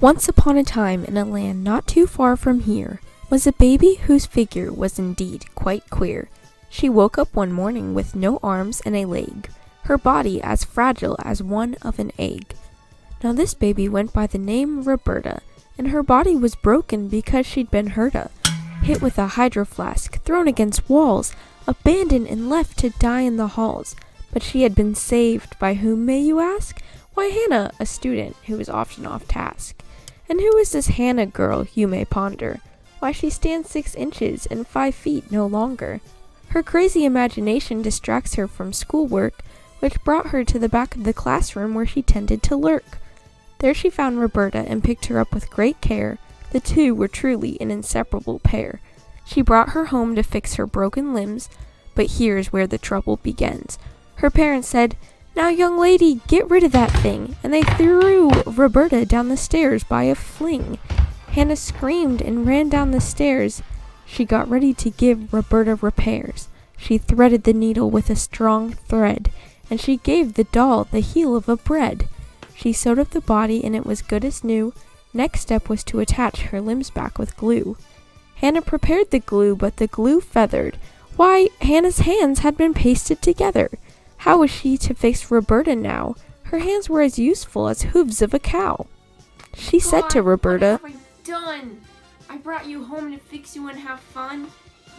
Once upon a time, in a land not too far from here, was a baby whose figure was indeed quite queer. She woke up one morning with no arms and a leg, her body as fragile as one of an egg. Now this baby went by the name Ruberta, and her body was broken because she'd been hit with a hydro flask, thrown against walls, abandoned and left to die in the halls. But she had been saved by whom, may you ask? Why, Hannah, a student who was often off task. And who is this Hannah girl, you may ponder? Why, she stands 6 inches and 5 feet no longer. Her crazy imagination distracts her from schoolwork, which brought her to the back of the classroom where she tended to lurk. There she found Ruberta and picked her up with great care. The two were truly an inseparable pair. She brought her home to fix her broken limbs, but here's where the trouble begins. Her parents said, "Now, young lady, get rid of that thing," and they threw Ruberta down the stairs by a fling. Hannah screamed and ran down the stairs. She got ready to give Ruberta repairs. She threaded the needle with a strong thread, and she gave the doll the heel of a bread. She sewed up the body and it was good as new. Next step was to attach her limbs back with glue. Hannah prepared the glue, but the glue feathered. Why, Hannah's hands had been pasted together. How was she to fix Ruberta now? Her hands were as useful as hooves of a cow. She said to Ruberta, "What have I done? I brought you home to fix you and have fun.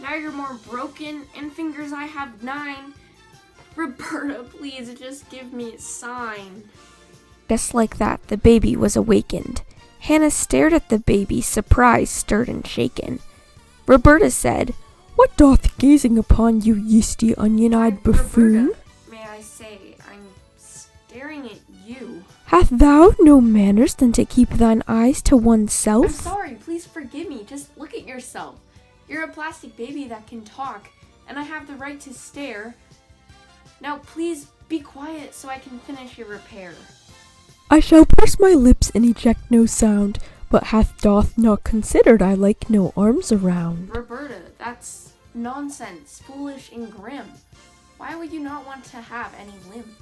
Now you're more broken, and fingers I have 9. Ruberta, please just give me a sign." Just like that, the baby was awakened. Hannah stared at the baby, surprised, stirred, and shaken. Ruberta said, "What doth gazing upon you, yeasty onion-eyed buffoon? Ruberta, may I say, I'm staring at you. Hath thou no manners than to keep thine eyes to I'm oneself?" sorry, please forgive me. Just look at yourself. You're a plastic baby that can talk, and I have the right to stare. Now please be quiet so I can finish your repair. "I shall purse my lips and eject no sound, but doth not considered I like no arms around." Ruberta, that's nonsense, foolish and grim. Why would you not want to have any limbs?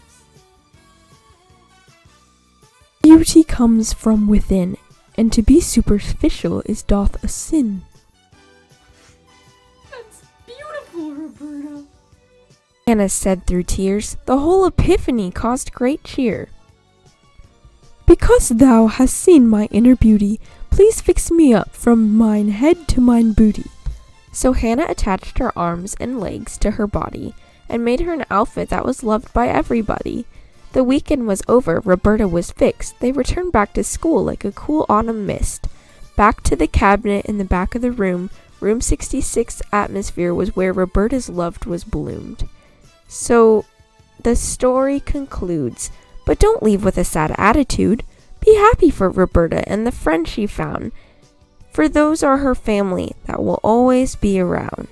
Beauty comes from within, and to be superficial doth a sin. That's beautiful, Ruberta. Hannah said through tears. The whole epiphany caused great cheer. "Because thou hast seen my inner beauty, please fix me up from mine head to mine booty." So Hannah attached her arms and legs to her body and made her an outfit that was loved by everybody. The weekend was over, Ruberta was fixed. They returned back to school like a cool autumn mist. Back to the cabinet in the back of the room, room 66 atmosphere was where Ruberta's love was bloomed. So the story concludes. But don't leave with a sad attitude. Be happy for Ruberta and the friends she found, for those are her family that will always be around.